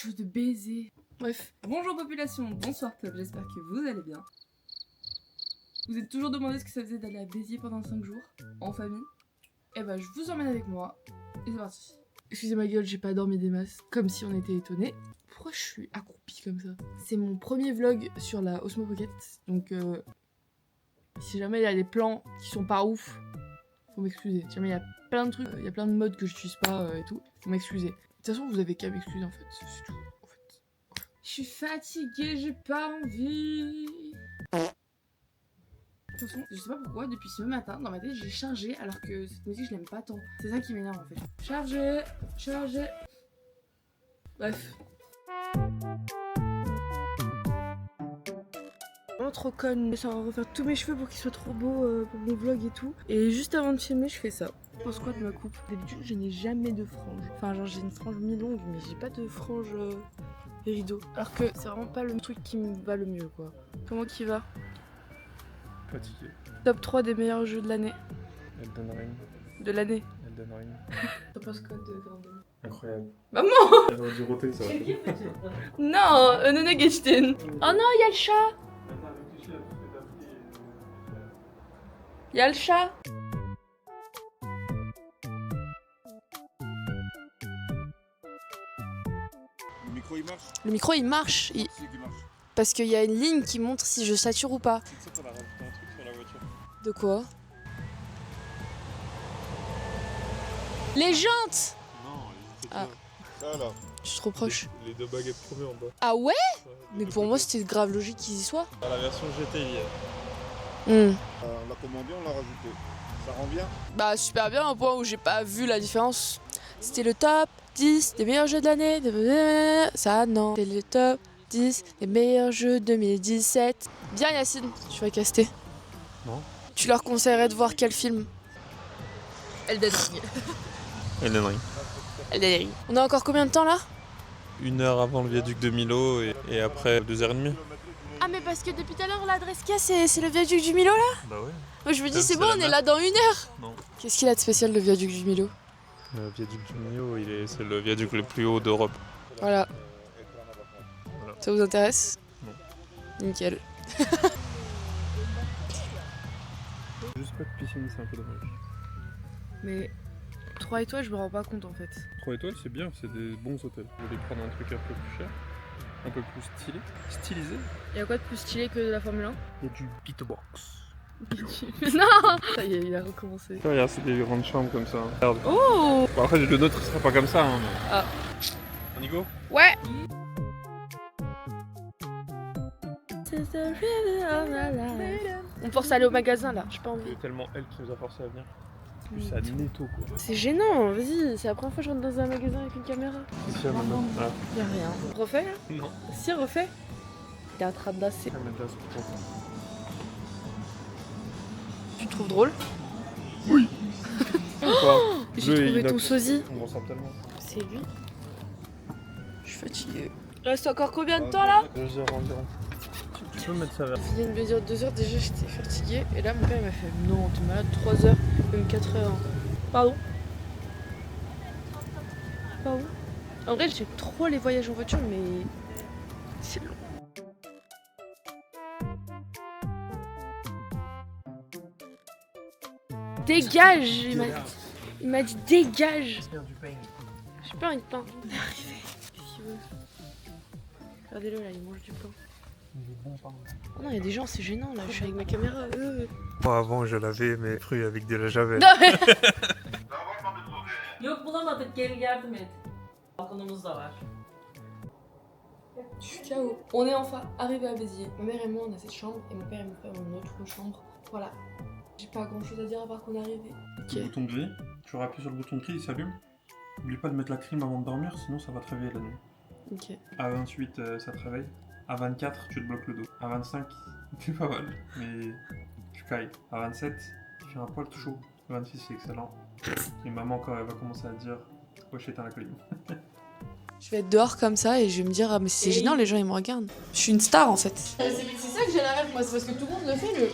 chaud de baiser. Bref. Bonjour population, bonsoir peuple, j'espère que vous allez bien. Vous êtes toujours demandé ce que ça faisait d'aller à Béziers pendant 5 jours, en famille. Eh ben je vous emmène avec moi, et c'est parti. Excusez ma gueule, j'ai pas dormi des masses, comme si on était étonnés. Pourquoi je suis accroupie comme ça? C'est mon premier vlog sur la Osmo Pocket, donc si jamais il y a des plans qui sont pas ouf, faut m'excuser. Si jamais il y a plein de trucs, il y a plein de modes que j'utilise pas et tout, faut m'excuser. De toute façon, vous avez qu'à m'excuser en fait, c'est tout. En fait. Je suis fatiguée, j'ai pas envie. De toute façon, je sais pas pourquoi, depuis ce matin, dans ma tête, j'ai chargé alors que cette musique, je l'aime pas tant. C'est ça qui m'énerve en fait. Chargé. Bref. Vraiment trop conne. Ça va refaire tous mes cheveux pour qu'ils soient trop beaux pour mon vlog et tout. Et juste avant de filmer, je fais ça. Je pense quoi de ma coupe? D'habitude, je n'ai jamais de frange. Enfin, genre, j'ai une frange mi-longue, mais j'ai pas de frange rideau. Alors que c'est vraiment pas le truc qui me va le mieux, quoi. Comment qu'il va? Fatigué. Top 3 des meilleurs jeux de l'année. Elden Ring. De l'année. Elden Ring. T'en penses quoi de Grandin? Incroyable. Maman! J'aurais dû roter ça. Non! Önüne geçtin. Oh non, y'a le chat! Y'a le chat! Le micro il marche? Le micro il marche, C'est qui marche. parce qu'il y a une ligne qui montre si je sature ou pas. Tu sais qu'on a rajouté un truc sur la voiture. De quoi? Les jantes! Non, il était Ah. là. Là. Je suis trop proche. Les deux baguettes promues en bas. Ah ouais? Ouais, Mais pour moi c'était grave logique qu'ils y soient. Dans la version GT il y a. Hmm. On l'a commandé, on l'a rajouté. Ça rend bien? Bah super bien, au point où j'ai pas vu la différence. C'était le top 10 des meilleurs jeux de l'année. Ça non. C'était le top 10 des meilleurs jeux 2017. Bien Yacine, tu vas caster. Non. Tu leur conseillerais de voir quel film? Elden Ring. Elden Ring. Elden Ring. On a encore combien de temps là? 1 heure avant le viaduc de Milo et après 2h30. Ah mais parce que depuis tout à l'heure l'adresse qu'il y a c'est le viaduc du Milo là? Bah ouais. Moi je me dis Comme c'est c'est bon la on est map. là dans 1 heure. Non. Qu'est-ce qu'il a de spécial le viaduc du Milo? Le viaduc du Milo, c'est le viaduc le plus haut d'Europe. Voilà. Voilà. Ça vous intéresse? Non. Nickel. Juste pas de piscine, c'est un peu dommage. Mais 3 étoiles, je me rends pas compte en fait. 3 étoiles, c'est bien, c'est des bons hôtels. Vous voulez prendre un truc un peu plus cher, un peu plus stylé, stylisé. Y'a quoi de plus stylé que de la Formule 1? Il y a du beatbox. Non! Ça y est, il a recommencé. Regarde, c'est des grandes chambres comme ça. Regarde. Oh! Bon, après, le nôtre sera pas comme ça. Hein, mais... Ah. On y go? Ouais! On force à aller au magasin là, j'ai pas envie. C'est tellement elle qui nous a forcé à venir. Plus à netto quoi. C'est gênant, vas-y, c'est la première fois que je rentre dans un magasin avec une caméra. Qu'est-ce qu'il y a maintenant? Ah, Y'a rien. Refais là? non. Si, refais. T'es en train de danser. Ah, mais là, c'est trop content. Tu te trouves drôle? J'ai Bleu et trouvé ton inox. sosie. On ressemble tellement. C'est lui. Je suis fatiguée. Reste encore combien de temps là? 2 heures environ. Tu peux mettre ça vers. Il y a une mesure de 2 heures, déjà j'étais fatiguée. Et là mon père il m'a fait non, t'es malade, 3 heures, même 4 heures. Pardon? Pardon? En vrai j'aime trop les voyages en voiture mais c'est long. Dégage! Il m'a dit dégage! J'ai pas envie de pain. On est arrivé. Qu'est-ce qu'il veut? Regardez-le là, il mange du pain. Oh non, il y a des gens, c'est gênant là, je suis avec ma caméra. Moi avant je lavais mes fruits avec de la javel. Non mais... Yok bulamadık, gel yardım et. Balkonumuz da var. Je suis KO. On est enfin arrivé à Béziers. Ma mère et moi on a cette chambre et mon père et mon frère ont une autre chambre. Voilà. J'ai pas grand chose à dire à part qu'on est arrivé. Le bouton gris, tu appuies sur le bouton gris, il s'allume. N'oublie pas de mettre la clim avant de dormir, sinon ça va te réveiller la nuit. Ok. À 28, ça te réveille. À 24, tu te bloques le dos. À 25, c'est pas mal, mais tu cailles. À 27, tu fais un poil tout chaud. À 26, c'est excellent. Et maman, quand elle va commencer à dire wesh, éteins la clim. Je vais être dehors comme ça et je vais me dire ah mais c'est gênant les gens ils me regardent. Je suis une star en fait. C'est ça que j'ai la rêve moi, c'est parce que tout le monde le fait le...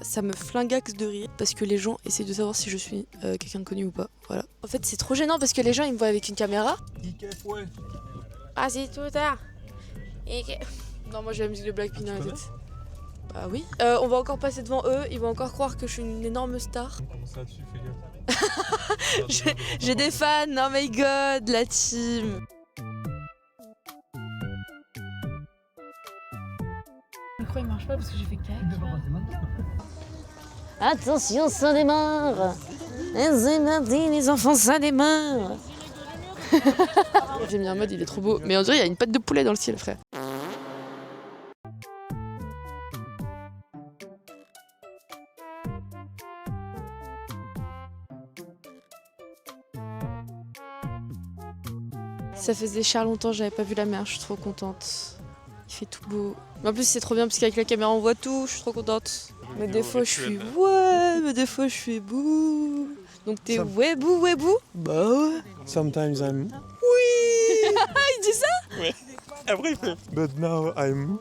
ça me flingaxe de rire parce que les gens essaient de savoir si je suis quelqu'un de connu ou pas. Voilà. En fait, c'est trop gênant parce que les gens ils me voient avec une caméra. Ah, c'est tout tard. Non, moi j'ai la musique de Blackpink dans la tête. Bah oui. On va encore passer devant eux, ils vont encore croire que je suis une énorme star. Comment ça, tu fais gaffe? J'ai des fans, oh my god, la team. Le micro il marche pas parce que j'ai fait caca. Attention, ça démarre. C'est mardi, les enfants, ça démarre. J'ai mis un mode, il est trop beau. Mais on dirait il y a une patte de poulet dans le ciel, frère. Ça faisait cher longtemps, j'avais pas vu la mer, je suis trop contente. Il fait tout beau. Mais en plus c'est trop bien parce qu'avec la caméra on voit tout, je suis trop contente. Mais des fois je suis ouais, mais des fois je suis bouh. Donc t'es ouais bouh. Bah ouais. Sometimes I'm. Il dit ça. Ouais. Après il fait. But now I'm.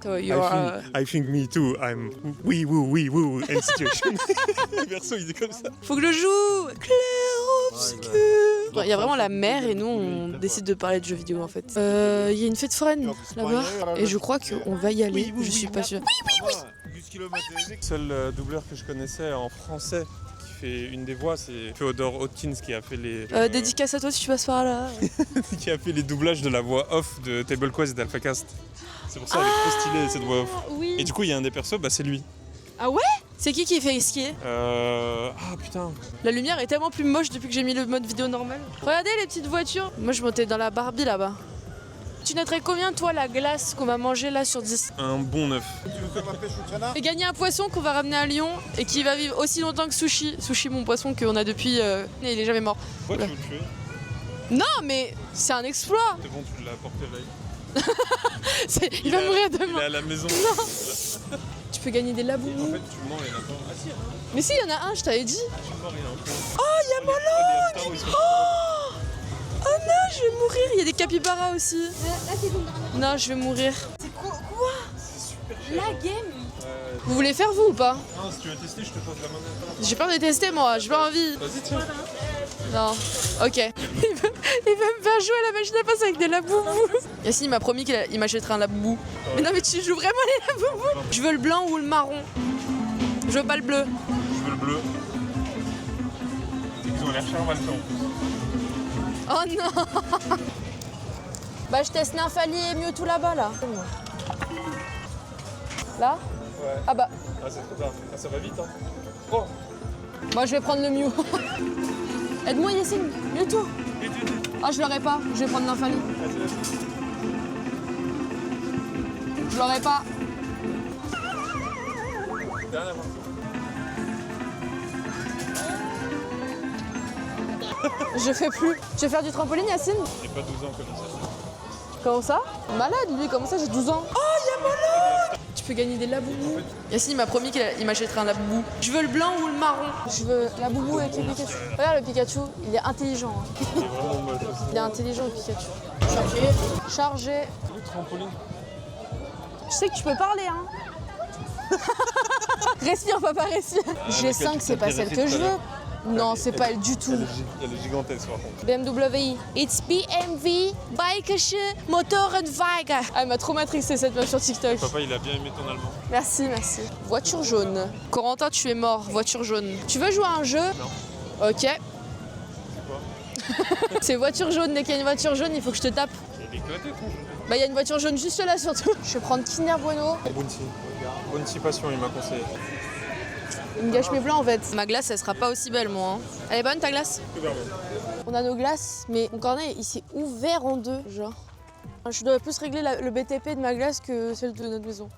So you're, I think me too. I'm. Oui woo in situation. Le perso il dit comme ça. Faut que je joue. Clair obscur. Il y a vraiment la mer et nous on décide de parler de jeux vidéo en fait. Il y a une fête foraine là-bas et je crois qu'on va y aller. Je suis pas sûre. Le seul doubleur que je connaissais en français qui fait une des voix, c'est Theodore Hawkins qui a fait les. Dédicace à toi si tu passes par là. qui a fait les doublages de la voix off de Table Quest et d'AlphaCast. C'est pour ça elle est trop stylée cette voix off. Oui. Et du coup il y a un des persos, bah c'est lui. Ah ouais? C'est qui fait skier? Ah putain. La lumière est tellement plus moche depuis que j'ai mis le mode vidéo normal. Regardez les petites voitures. Moi je montais dans la Barbie là-bas. Tu noterais combien toi la glace qu'on va manger là sur 10? Un bon 9. Et gagner un poisson qu'on va ramener à Lyon et qui va vivre aussi longtemps que Sushi. Sushi mon poisson qu'on a depuis... et il est jamais mort. Pourquoi Oula. tu veux le tuer? Non mais c'est un exploit. C'est bon, tu l'as apporté là. Il va mourir Il est demain. à la maison. Tu peux gagner des laboubous. En fait, tu mens les lapins. Ah si, Mais si, il y en a un, je t'avais dit. tu mens les lapins. Oh, il y a Molo. Oh non, je vais mourir. Il y a des capybaras aussi. Non, je vais mourir. C'est quoi? La game. Vous voulez faire vous ou pas? Non, si tu veux tester, je te pose la main maintenant. J'ai peur de tester moi, j'ai pas envie. Vas-y, tiens. Non, ok. Il veut me faire jouer à la machine à passe avec des laboubous. Yacine il m'a promis qu'il m'achèterait un laboubou. Mais non mais tu joues vraiment les laboubous? Je veux le blanc ou le marron. Je veux pas le bleu. Je veux le bleu. Ils ont l'air charmantants en plus. Oh non. Bah je teste Nymphalie et Mewtwo là-bas là. Là? Ouais. Ah bah, Ah, c'est trop tard. Ah, ça va vite, hein. Oh. moi je vais prendre le Mew. Aide-moi Yacine, Mewtwo. Ah je l'aurai pas, je vais prendre Nymphalie. Vas-y, vas-y. Je l'aurai pas. Rien à voir. Je fais plus. Je vais faire du trampoline Yacine? J'ai pas 12 ans comme ça. Comment ça? Malade lui, comment ça j'ai 12 ans? Oh y'a Molo. Tu peux gagner des laboubous. Yacine il m'a promis qu'il m'achèterait un laboubou. Je veux le blanc ou le marron? Je veux laboubou avec le Pikachu. Regarde le Pikachu, il est intelligent. Hein. Il est vraiment moche aussi. Il est intelligent le Pikachu. Chargé. Chargé. Le trampoline. Je sais que tu peux parler hein. Respire papa, respire. G5 c'est pas celle que je veux. Non, c'est pas elle du tout. Elle est gigantesque par contre. BMW. It's BMW, Bike, Motorenwagen. Ah, elle m'a trop matrixé cette meuf sur TikTok. Papa, il a bien aimé ton allemand. Merci, merci. Voiture jaune. Corentin, tu es mort. Voiture jaune. Tu veux jouer à un jeu? Non. Ok. C'est quoi? C'est voiture jaune. Dès qu'il y a une voiture jaune, il faut que je te tape. Il est éclaté ton jeu. Bah, il y a une voiture jaune juste là surtout. Je vais prendre Kinder Bueno. Bounty. Bounty Passion, il m'a conseillé. Il me gâche mes plans en fait. Ma glace, elle sera pas aussi belle, moi. Hein. Elle est bonne ta glace? Super bon. On a nos glaces, mais mon cornet, il s'est ouvert en deux, genre. Je dois plus régler le BTP de ma glace que celle de notre maison.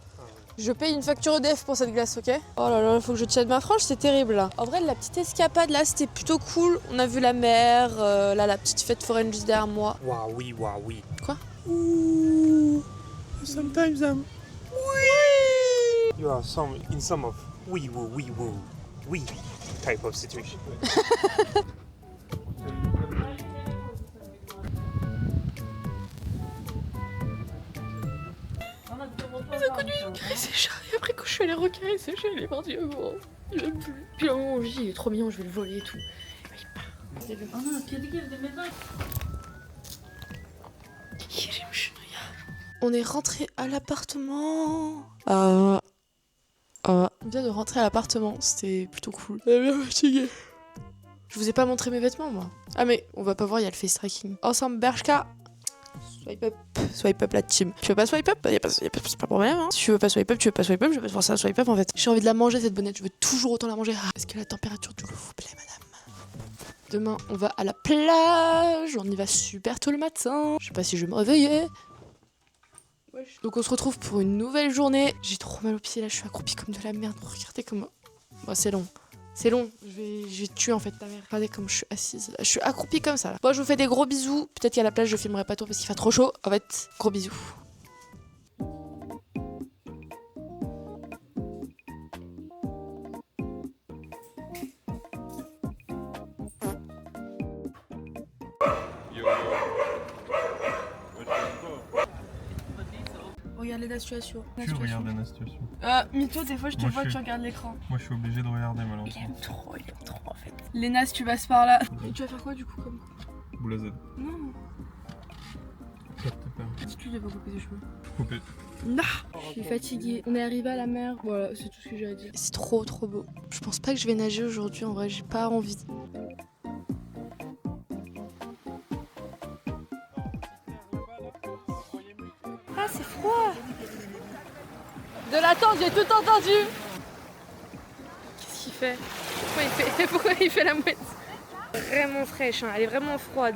Je paye une facture EDF pour cette glace, ok? Oh là là, faut que je tienne ma frange, c'est terrible là. En vrai, la petite escapade là, c'était plutôt cool. On a vu la mer, là, la petite fête foraine juste derrière moi. Waouh, oui, waouh, oui. Quoi? Ouh. Sometimes I'm. Oui! You are in some of oui, type of situation. C'est charrié après quand je suis allée requin. préféré sécher, il est parti avant. Il aime plus. Puis à un moment, je dis, il est trop mignon, je vais le voler et tout. Il part. Oh non, kedi de maison. On est rentré à l'appartement. On vient de rentrer à l'appartement, c'était plutôt cool. Elle est bien fatiguée. Je vous ai pas montré mes vêtements, moi. Ah mais on va pas voir, il y a le face tracking. Ensemble Bershka. Swipe up la team. Tu veux pas swipe up? C'est pas problème, hein. Si tu veux pas swipe up, tu veux pas swipe up, je vais pas faire ça swipe up en fait. J'ai envie de la manger cette bonnette, je veux toujours autant la manger. Est-ce que la température du vous plaît, madame? Demain, on va à la plage, on y va super tôt le matin. Je sais pas si je vais me réveiller. Wesh. Donc on se retrouve pour une nouvelle journée. J'ai trop mal aux pieds là, je suis accroupie comme de la merde. Regardez comment... Bon, c'est long. C'est long, je vais tuer en fait ta mère. Regardez comme je suis assise là. Je suis accroupie comme ça là. Bon, je vous fais des gros bisous. Peut-être qu'à la plage je filmerai pas trop parce qu'il fait trop chaud. En fait, gros bisous. Regardez la situation. Tu regardes la situation. Mytho, des fois je te Moi, vois, je suis- tu regardes l'écran. Moi, je suis obligé de regarder, Il malheureusement. aime trop en fait. Léna, si tu passes par là. Et tu vas faire quoi du coup comme Boule à Z. Non, Ça te peur. dis-tu de pas couper tes cheveux. Coupé. Non, je suis fatiguée. On est arrivé à la mer. Voilà, c'est tout ce que j'ai à dire. C'est trop beau. Je pense pas que je vais nager aujourd'hui, en vrai, j'ai pas envie. Ah, c'est froid. De l'attente, j'ai tout entendu. Qu'est-ce qu'il fait? Pourquoi il fait la mouette? Vraiment fraîche, hein. Elle est vraiment froide.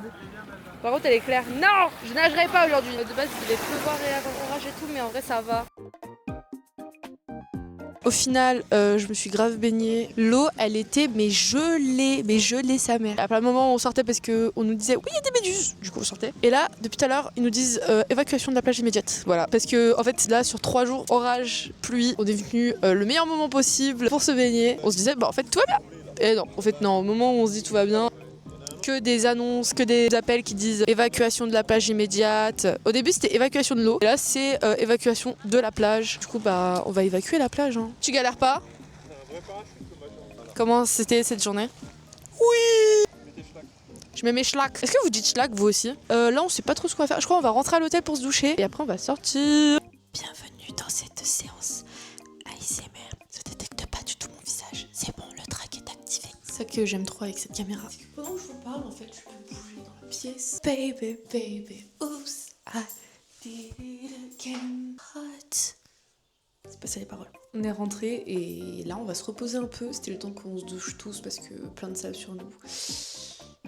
Par contre, elle est claire. Non, je nagerai pas aujourd'hui. De base, il devait pleuvoir et orage et tout, mais en vrai, ça va. Au final, je me suis grave baignée. L'eau, elle était gelée sa mère. À plein moment, on sortait parce qu'on nous disait oui, il y a des méduses. Du coup, on sortait. Et là, depuis tout à l'heure, ils nous disent évacuation de la plage immédiate. Voilà. Parce que, en fait, là, sur 3 jours, orage, pluie, on est venu le meilleur moment possible pour se baigner. On se disait, bah, en fait, tout va bien. Et non, en fait, non. Au moment où on se dit tout va bien, que des annonces, que des appels qui disent évacuation de la plage immédiate. Au début c'était évacuation de l'eau, et là c'est évacuation de la plage. Du coup bah on va évacuer la plage. Hein. Tu galères pas? Comment c'était cette journée? Oui. Je mets mes schlacs. Est-ce que vous dites schlac vous aussi? Là on sait pas trop ce qu'on va faire. Je crois qu'on va rentrer à l'hôtel pour se doucher et après on va sortir. Bienvenue dans cette séance ASMR. Ça détecte pas du tout mon visage. C'est bon, le track est activé. C'est ça que j'aime trop avec cette caméra. C'est que pendant que je vous parle, en fait, je peux bouger dans la pièce. Baby, baby, oops, I did it again. Hot. C'est pas ça les paroles. On est rentré et là, on va se reposer un peu. C'était le temps qu'on se douche tous parce que plein de sable sur nous.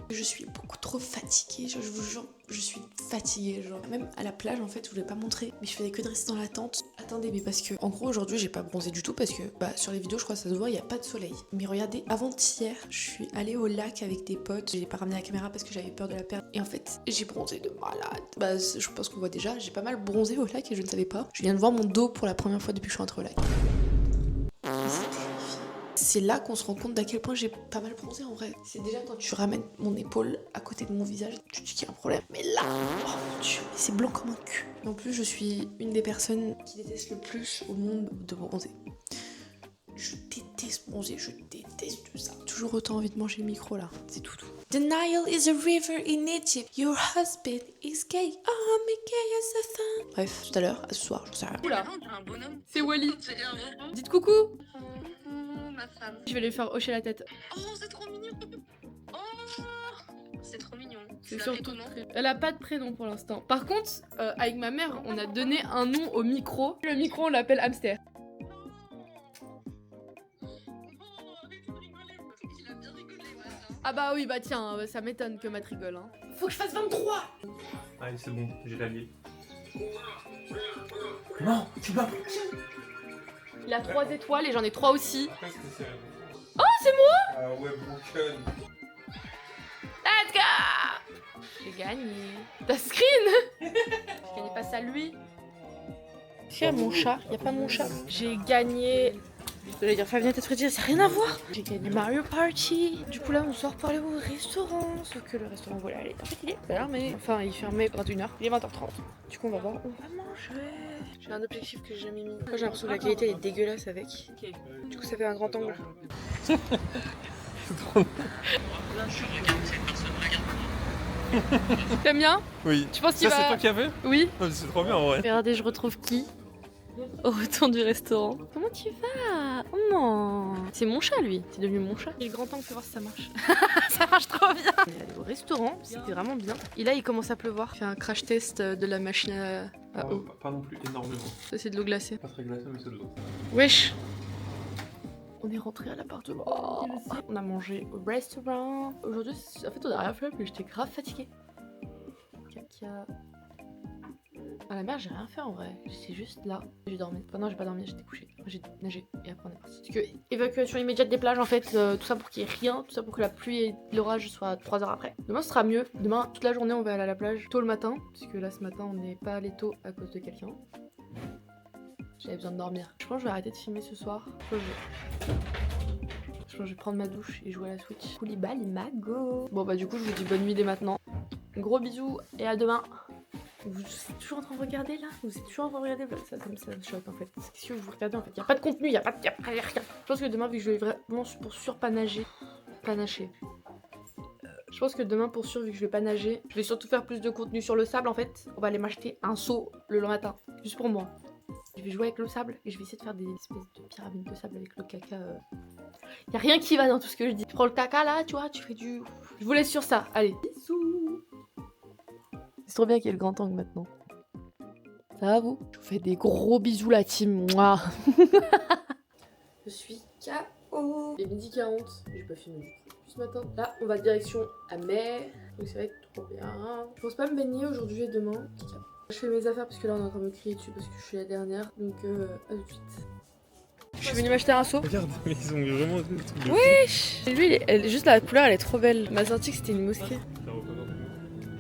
Je suis beaucoup trop fatiguée, je vous jure, je suis fatiguée, genre. Même à la plage, en fait, je voulais pas montrer, mais je faisais que de rester dans la tente. Attendez, mais parce que, en gros, aujourd'hui, j'ai pas bronzé du tout parce que, bah, sur les vidéos, je crois que ça se voit, il y a pas de soleil. Mais regardez, avant-hier, je suis allée au lac avec des potes. J'ai pas ramené la caméra parce que j'avais peur de la perdre. Et en fait, j'ai bronzé de malade. Bah, je pense qu'on voit déjà, j'ai pas mal bronzé au lac et je ne savais pas. Je viens de voir mon dos pour la première fois depuis que je suis rentrée au lac. C'est là qu'on se rend compte d'à quel point j'ai pas mal bronzé en vrai. C'est déjà quand tu ramènes mon épaule à côté de mon visage, tu te dis qu'il y a un problème. Mais là, oh mon dieu, c'est blanc comme un cul. Et en plus, je suis une des personnes qui déteste le plus au monde de bronzer. Je déteste bronzer, je déteste ça. Toujours autant envie de manger le micro là, c'est tout. The Nile is a river in Egypt. Your husband is gay. Oh, mais gay as a fun. Bref, tout à l'heure, à ce soir, j'en sais rien. Oula, c'est Wally. Dites coucou. Ma femme. Je vais lui faire hocher la tête. Oh, c'est trop mignon. Oh, c'est trop mignon. C'est Tu surtout l'appelles comment? Elle a pas de prénom pour l'instant. Par contre, avec ma mère, on a donné un nom au micro. Le micro, on l'appelle Hamster. Il a bien rigolé, ouais. Ah bah oui, bah tiens, ça m'étonne que Matt rigole. Hein. Faut que je fasse 23. Allez, c'est bon, j'ai l'allié. Non, tu vas. Il a 3 étoiles et j'en ai 3 aussi. Oh, c'est moi. Ah ouais, broken. Let's go. J'ai gagné. Ta screen. J'ai gagné face à lui. Est-ce qu'il y a mon chat? Il y a pas mon chat. J'ai gagné Vous allez dire Five Nights at Freddy's, ça n'a rien à voir. J'ai gagné Mario Party. Du coup là on sort pour aller au restaurant. Sauf que le restaurant où on voulait aller, en fait il est fermé. Enfin il fermait 21h, il est 20h30. Du coup on va voir, on va manger. J'ai un objectif que j'ai jamais mis. Moi j'ai l'impression que la qualité elle est dégueulasse avec. Du coup ça fait un grand angle. T'aimes bien? Oui. Tu penses qu'il Ça, va... c'est toi qui as fait? Oui. Oh, c'est trop bien en vrai. Regardez, je retrouve qui au retour du restaurant. Comment tu vas? Oh non. C'est mon chat lui, c'est devenu mon chat. J'ai le grand angle pour voir si ça marche. Ça marche trop bien. On est allé au restaurant, c'était vraiment bien. Et là il commence à pleuvoir. J'ai fait un crash test de la machine à eau. Pas non plus énormément. Ça c'est de l'eau glacée. Pas très glacé, mais c'est de l'eau. Wesh. On est rentré à l'appartement. On a mangé au restaurant. Aujourd'hui, en fait on a rien fait, mais j'étais grave fatiguée. Caca. À la mer, j'ai rien fait en vrai. J'étais juste là. J'ai dormi. Enfin, non, j'ai pas dormi, j'étais couchée. J'ai nagé et après on est parti. Parce que évacuation immédiate des plages en fait. Tout ça pour qu'il n'y ait rien. Tout ça pour que la pluie et l'orage soient 3 heures après. Demain, ce sera mieux. Demain, toute la journée, on va aller à la plage tôt le matin. Parce que là, ce matin, on n'est pas allé tôt à cause de quelqu'un. J'avais besoin de dormir. Je pense que je vais arrêter de filmer ce soir. Je pense que je vais prendre ma douche et jouer à la Switch. Koulibaly Mago. Bon bah du coup je vous dis bonne nuit dès maintenant. Gros bisous et à demain. Vous êtes toujours en train de regarder là? Vous êtes toujours en train de regarder? Ça me choque en fait. Qu'est-ce que vous regardez en fait? Y a pas de contenu, y a rien. Je pense que demain vu que je vais vraiment pour surpanager. Panacher. Je pense que demain pour sûr vu que je vais pas nager, je vais surtout faire plus de contenu sur le sable en fait. On va aller m'acheter un seau le matin. Juste pour moi. Je vais jouer avec le sable et je vais essayer de faire des espèces de pyramides de sable avec le caca. Y a rien qui va dans tout ce que je dis. Tu prends le caca là, tu vois, tu fais du... Je vous laisse sur ça, allez. Bisous. C'est trop bien qu'il y ait le grand angle maintenant. Ça va vous? Je vous fais des gros bisous la team, moi. Je suis KO. Il est midi 40, j'ai pas filmé du coup. Ce matin, là on va direction à mer. Donc ça va être trop bien. Je pense pas me baigner aujourd'hui et demain. Je fais mes affaires parce que là on est en train de me crier dessus parce que je suis la dernière. Donc à tout de suite. Je suis venue m'acheter un seau. Regarde, mais ils ont vraiment des trucs de Wesh. Lui, juste la couleur elle est trop belle. On m'a sorti que c'était une mosquée.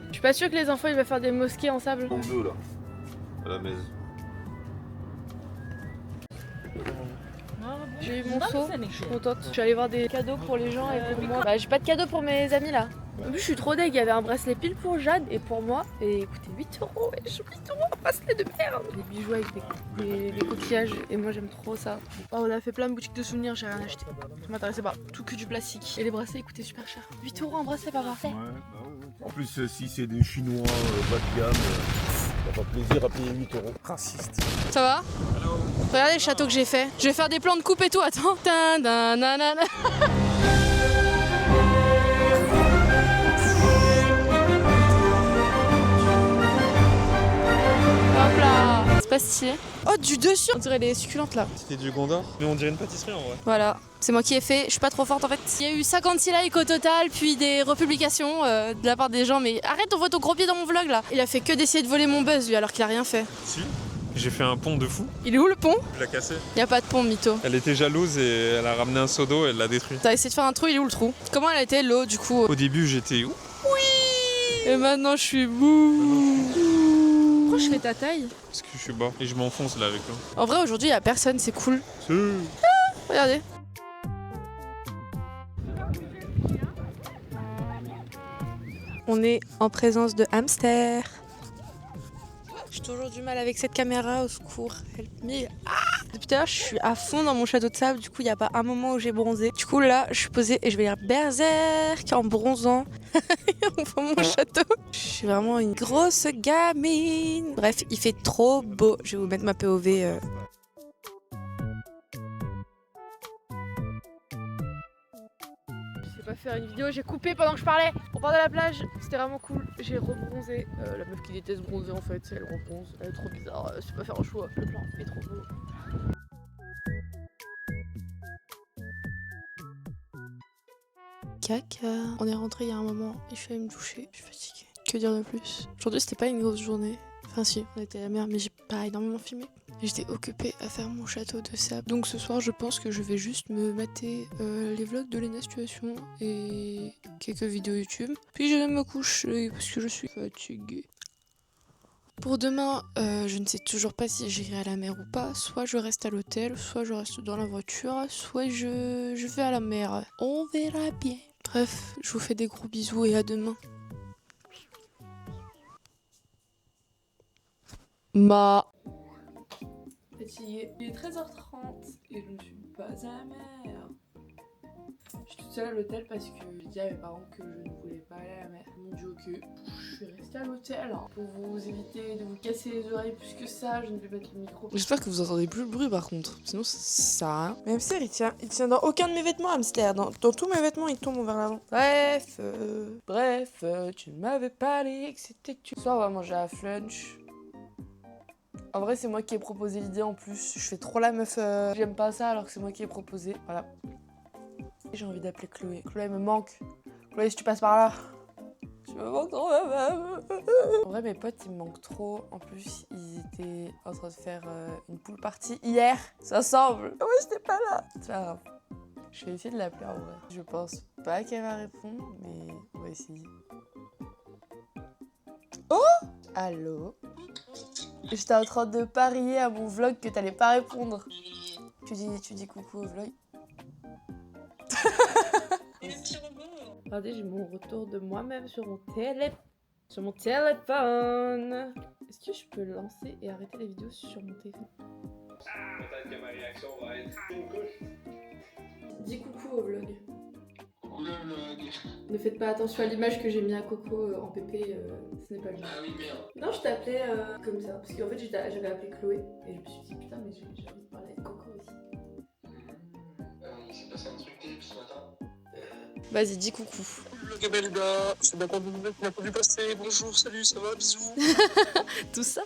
Je suis pas sûre que les enfants ils vont faire des mosquées en sable. En deux là, à la maison. J'ai eu mon seau, je suis contente. Je suis allée voir des cadeaux pour les gens et pour moi. Bah, j'ai pas de cadeaux pour mes amis là. En plus, je suis trop deg. Il y avait un bracelet pile pour Jade et pour moi. Et écoutez, 8 €. Et je 8 €, un bracelet de merde. Des bijoux avec des coquillages. Et moi, j'aime trop ça. Oh, on a fait plein de boutiques de souvenirs, j'ai rien acheté. Ça m'intéressait pas. Tout que du plastique. Et les bracelets, ils coûtaient super cher. 8 € un bracelet, papa. Ouais, bah ouais. En plus, si c'est des chinois bas de gamme, ça fait plaisir à payer 8 €. raciste. Ça va? Regardez le château que j'ai fait. Je vais faire des plans de coupe et tout. Attends. Hop là. C'est pas stylé. Oh, du dessus. On dirait les succulentes là. C'était du Gondor, mais on dirait une pâtisserie en vrai. Voilà, c'est moi qui ai fait, je suis pas trop forte en fait. Il y a eu 56 likes au total, puis des republications de la part des gens, mais arrête, on voit ton gros pied dans mon vlog là. Il a fait que d'essayer de voler mon buzz lui alors qu'il a rien fait. Si, j'ai fait un pont de fou. Il est où le pont? Je l'ai cassé. Y a pas de pont, mytho. Elle était jalouse et elle a ramené un seau d'eau et elle l'a détruit. T'as essayé de faire un trou, il est où le trou? Comment elle a été l'eau du coup? Au début j'étais où? Oui. Et maintenant je suis bouh. Pourquoi je fais ta taille? Parce que je suis bas et je m'enfonce là avec l'eau. En vrai aujourd'hui y a personne, c'est cool. Regardez. On est en présence de hamster. J'ai toujours du mal avec cette caméra, au secours. Help me. Depuis tout à l'heure, je suis à fond dans mon château de sable. Du coup, il n'y a pas un moment où j'ai bronzé. Du coup, là, je suis posée et je vais lire berserk en bronzant. On voit mon château. Je suis vraiment une grosse gamine. Bref, il fait trop beau. Je vais vous mettre ma POV. Je sais pas faire une vidéo, j'ai coupé pendant que je parlais. On part de la plage, c'était vraiment cool. J'ai rebronzé. La meuf qui déteste bronzer en fait, elle rebronze. Elle est trop bizarre, je sais pas faire un choix. Le plan est trop beau. Caca. On est rentré il y a un moment et je suis allée me doucher. Je suis fatiguée. Que dire de plus? Aujourd'hui c'était pas une grosse journée. Enfin si, on était à la mer mais j'ai pas énormément filmé. J'étais occupée à faire mon château de sable. Donc ce soir je pense que je vais juste me mater les vlogs de Lena Situation et quelques vidéos YouTube. Puis je me couche parce que je suis fatiguée. Pour demain, je ne sais toujours pas si j'irai à la mer ou pas. Soit je reste à l'hôtel, soit je reste dans la voiture, soit je vais à la mer. On verra bien. Bref, je vous fais des gros bisous et à demain. Fatiguée. Il est 13h30 et je ne suis pas à la mer. Je suis toute seule à l'hôtel parce que j'ai dit à mes parents que je ne voulais pas aller à la mer. Ils m'ont dit ok, je suis restée à l'hôtel pour vous éviter de vous casser les oreilles plus que ça. Je ne vais mettre le micro. J'espère que vous entendez plus le bruit par contre, sinon ça sert à rien. Mais hamster il tient dans aucun de mes vêtements, hamster. Dans tous mes vêtements il tombe vers l'avant. Bref, tu ne m'avais pas dit que c'était que tu. Ce soir on va manger à Flunch. En vrai c'est moi qui ai proposé l'idée en plus. Je fais trop la meuf, j'aime pas ça alors que c'est moi qui ai proposé. Voilà. J'ai envie d'appeler Chloé. Chloé me manque. Chloé, si tu passes par là. Tu me manques trop, même. En vrai, mes potes, ils me manquent trop. En plus, ils étaient en train de faire une pool party hier. Ça semble. Moi, j'étais pas là. C'est pas grave. Je vais essayer de l'appeler en vrai. Je pense pas qu'elle va répondre, mais on va essayer. Oh! Allô? J'étais en train de parier à mon vlog que t'allais pas répondre. Tu dis coucou au vlog. Regardez, j'ai mon retour de moi-même sur mon téléphone. Est-ce que je peux lancer et arrêter la vidéo sur mon téléphone? Peut-être que ma réaction va être une couche. Dis coucou au vlog. Coucou le vlog. Ne faites pas attention à l'image que j'ai mis à Coco en PP, ce n'est pas lui. Ah oui, merde. Non, je t'appelais comme ça, parce qu'en fait j'avais appelé Chloé et je me suis dit putain mais j'ai envie de parler avec Coco aussi. Il s'est passé un truc terrible ce matin. Vas-y, dis coucou. Le Gabelga, c'est bien qu'on n'a pas vu passer. Bonjour, salut, ça va, bisous. Tout ça?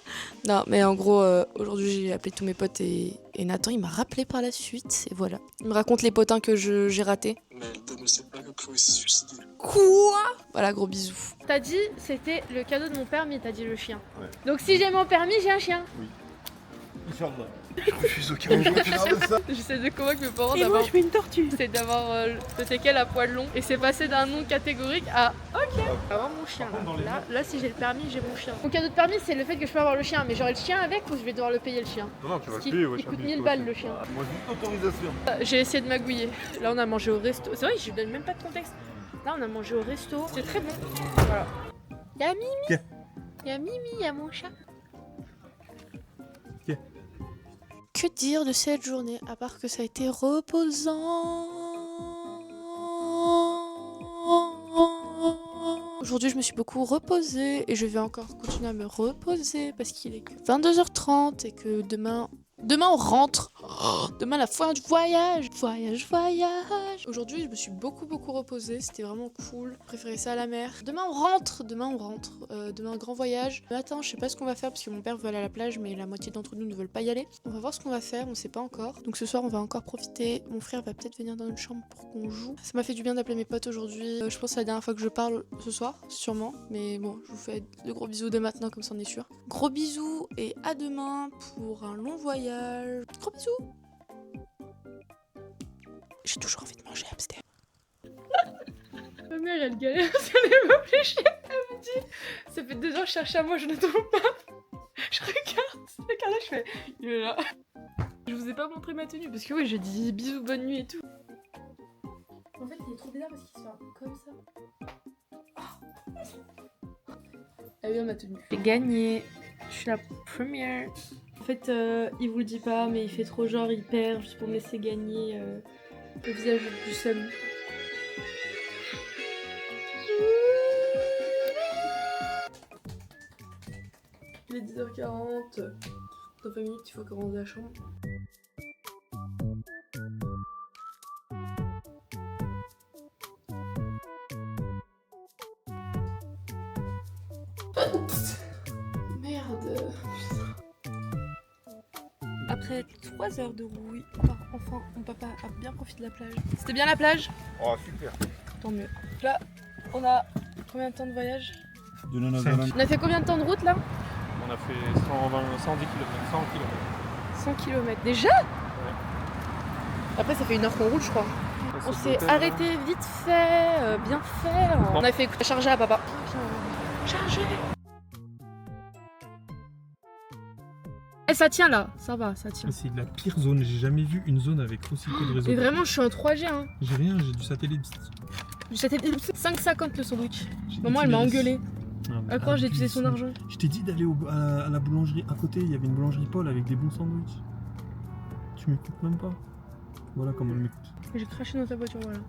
Non, mais en gros, aujourd'hui j'ai appelé tous mes potes et Nathan il m'a rappelé par la suite et voilà. Il me raconte les potins que j'ai ratés. Mais elle ne sait pas que Chloé s'est suicidée. Quoi? Voilà, gros bisous. T'as dit c'était le cadeau de mon permis, t'as dit le chien. Ouais. Donc si j'ai mon permis, j'ai un chien. Oui. Inch'Allah. Je refuse aucun jour. J'essaie de convaincre mes parents Et d'avoir. moi, je fais une tortue. C'est d'avoir le teckel à poil long et c'est passé d'un non catégorique à ok, avoir mon chien. Là, si j'ai le permis, j'ai mon chien. Mon cadeau de permis, c'est le fait que je peux avoir le chien, mais j'aurai le chien avec ou je vais devoir le payer le chien? Non, tu vas Parce le qu'il payer, ouais. il coûte 1000 balles le chien. Moi, juste autorisation. J'ai essayé de magouiller. Là, on a mangé au resto. C'est vrai, je lui donne même pas de contexte. Là, on a mangé au resto. C'est très bon. Voilà. Y'a Mimi. Y'a Mimi, y'a mon chat. Que dire de cette journée à part que ça a été reposant? Aujourd'hui, je me suis beaucoup reposée et je vais encore continuer à me reposer parce qu'il est que 22h30 et que demain on rentre. Oh, demain, la fin du voyage. Voyage. Aujourd'hui, je me suis beaucoup reposée. C'était vraiment cool. Je préférais ça à la mer. Demain, on rentre. Demain, grand voyage. Le matin, je sais pas ce qu'on va faire parce que mon père veut aller à la plage, mais la moitié d'entre nous ne veulent pas y aller. On va voir ce qu'on va faire. On sait pas encore. Donc ce soir, on va encore profiter. Mon frère va peut-être venir dans notre chambre pour qu'on joue. Ça m'a fait du bien d'appeler mes potes aujourd'hui. Je pense que c'est la dernière fois que je parle ce soir, sûrement. Mais bon, je vous fais de gros bisous dès maintenant, comme ça on est sûr. Gros bisous et à demain pour un long voyage. Gros bisous. J'ai toujours envie de manger hamster. Ma mère, elle galère sur les meubles léchés. Elle me dit, ça fait 2 heures que je cherche à moi, je ne trouve pas. Je regarde là, je fais, il est là. Je vous ai pas montré ma tenue parce que oui, j'ai dit bisous, bonne nuit et tout. En fait, il est trop bizarre parce qu'il se fait un peu comme ça. Elle est bien ma tenue. J'ai gagné. Je suis la première. En fait, il vous le dit pas, mais il fait trop genre, il perd juste pour me laisser gagner le visage du seum. Il est 10h40. Dans 20 minutes, il faut commander la chambre. Merde. Après 3 heures de rouille, enfin, mon papa a bien profité de la plage. C'était bien la plage? Oh, super. Tant mieux. Là, on a combien de temps de voyage? De 9 On a fait combien de temps de route là? On a fait 110 km, 100 km. 100 km. Déjà? Après, ça fait 1 heure qu'on roule, je crois. On s'est arrêté vite fait, bien fait. On a fait charger à papa. Charger. Eh, ça tient là, ça va, ça tient. C'est la pire zone, j'ai jamais vu une zone avec aussi peu de réseau. Et vraiment, je suis en 3G, hein. J'ai rien, j'ai du satellite. Du satellite 5,50 le sandwich. J'ai Maman, elle m'a utilisé- engueulé. Ah, mais Elle croit que j'ai utilisé son argent. Je t'ai dit d'aller à la boulangerie à côté, il y avait une boulangerie Paul avec des bons sandwichs. Tu m'écoutes même pas. Voilà comment elle m'écoute. J'ai craché dans ta voiture, voilà.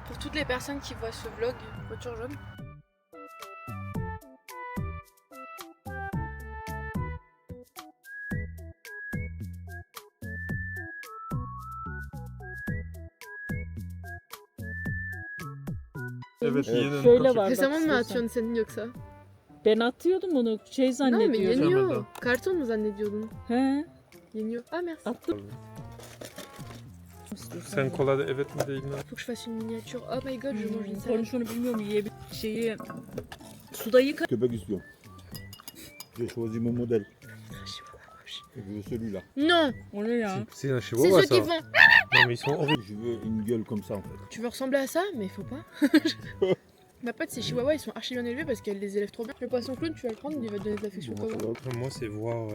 Pour toutes les personnes qui voient ce vlog voiture jaune. Evet yiyelim. Şöyle var. Ne zaman mı bak atıyorsun senin yoksa? Ben atıyordum onu şey Non mais zannediyordum. yeniyor. Karton mu zannediyordun? He. Yeniyor. Ah merci. Attım. Sen kola da evet mi değil mi? Faut que je fasse une miniature. Oh my god, je mange une salade. Konuşunu bilmiyorum yiyebilir. Şeyi suda yıka. Köpek istiyorum. J'ai choisi mon modèle. Je veux celui-là. Non, O ne ya? C'est un c'est chihuahua ceux qui ça. vendent. Non mais ils sont horribles. Je veux une gueule comme ça en fait. Tu veux ressembler à ça, mais faut pas. Ma pote, ces chihuahuas, ils sont archi bien élevés parce qu'elle les élève trop bien. Le poisson clown, tu vas le prendre, il va te donner de l'affection. Bon, Comment ça va. Moi c'est voir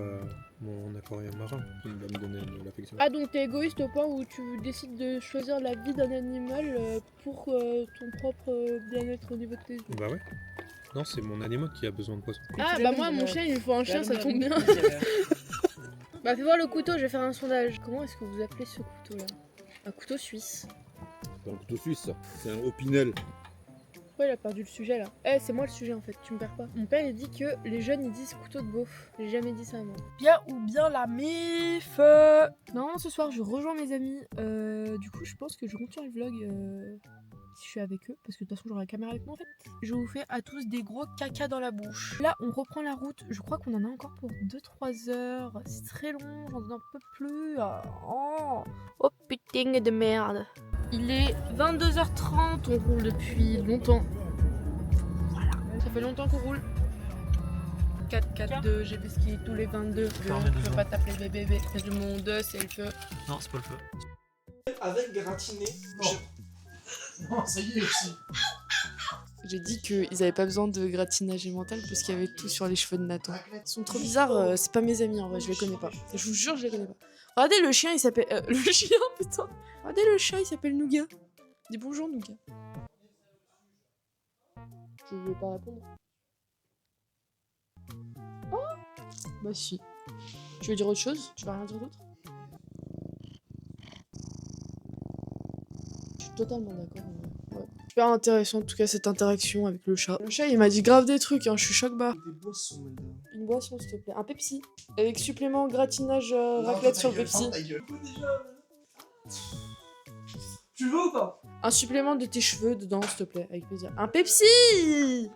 mon aquarium marin qui va me donner de l'affection. Ah, donc t'es égoïste au point où tu décides de choisir la vie d'un animal pour ton propre bien-être au niveau de tes yeux. Bah ouais. Non, c'est mon animal qui a besoin de poisson. Ah, bah moi, mon chien, il me faut un chien, ça tombe bien. Bah, fais voir le couteau, je vais faire un sondage. Comment est-ce que vous appelez ce couteau-là? Un couteau suisse. C'est un couteau suisse ça. C'est un Opinel. Pourquoi il a perdu le sujet là? Eh, c'est moi le sujet en fait, tu me perds pas. Mon père il dit que les jeunes ils disent couteau de beauf. J'ai jamais dit ça moi. Bien ou bien la mif. Non, ce soir je rejoins mes amis. Du coup, je pense que je continue le vlog si je suis avec eux. Parce que de toute façon, j'aurai la caméra avec moi en fait. Je vous fais à tous des gros caca dans la bouche. Là, on reprend la route. Je crois qu'on en a encore pour 2-3 heures. C'est très long, j'en n'en peux plus. Oh putain de merde. Il est 22h30, on roule depuis longtemps. Voilà, ça fait longtemps qu'on roule. 4-4-2, j'ai des skis tous les 22. Je veux pas t'appeler bébé, c'est du monde, c'est le feu. Non, c'est pas le feu. Avec gratiné. Non, ça y est aussi. J'ai dit qu'ils avaient pas besoin de gratinage mental parce qu'il y avait tout sur les cheveux de Nathan. Ils sont trop bizarres, c'est pas mes amis en vrai, je les connais pas. Je vous jure, je les connais pas. Regardez le chien, il s'appelle. Le chien, putain. Regardez le chat, il s'appelle Nougat. Dis bonjour, Nougat. Je veux pas répondre. Oh bah si. Tu veux dire autre chose? Tu vas rien dire d'autre? Je suis totalement d'accord. Ouais. Super intéressant en tout cas cette interaction avec le chat. Le chat il m'a dit grave des trucs, hein, je suis choc bas. Des boissons, Melda. Une boisson s'il te plaît. Un Pepsi. Avec supplément gratinage raclette sur le Pepsi. Tu veux ou pas? Un supplément de tes cheveux dedans s'il te plaît, avec plaisir. Un Pepsi.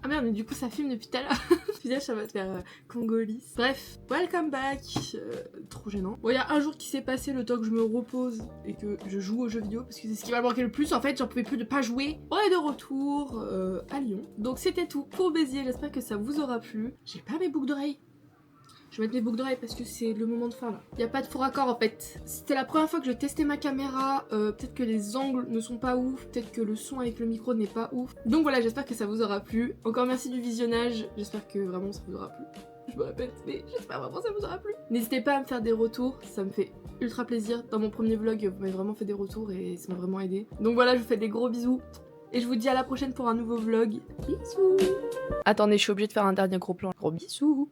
Ah merde, mais du coup ça filme depuis tout à l'heure. Visage, ça va te faire congolise. Bref, welcome back. Trop gênant. Bon, il y a un jour qui s'est passé le temps que je me repose et que je joue aux jeux vidéo parce que c'est ce qui m'a manqué le plus. En fait, j'en pouvais plus de pas jouer. On est de retour à Lyon. Donc c'était tout pour Béziers. J'espère que ça vous aura plu. J'ai pas mes boucles d'oreilles. Je vais mettre mes boucles d'oreilles parce que c'est le moment de fin là. Y a pas de faux raccord en fait. C'était la première fois que je testais ma caméra. Peut-être que les angles ne sont pas ouf. Peut-être que le son avec le micro n'est pas ouf. Donc voilà, j'espère que ça vous aura plu. Encore merci du visionnage. J'espère que vraiment ça vous aura plu. Je me répète, mais j'espère vraiment que ça vous aura plu. N'hésitez pas à me faire des retours. Ça me fait ultra plaisir. Dans mon premier vlog, vous m'avez vraiment fait des retours et ça m'a vraiment aidé. Donc voilà, je vous fais des gros bisous. Et je vous dis à la prochaine pour un nouveau vlog. Bisous. Attendez, je suis obligée de faire un dernier gros plan. Gros bisous.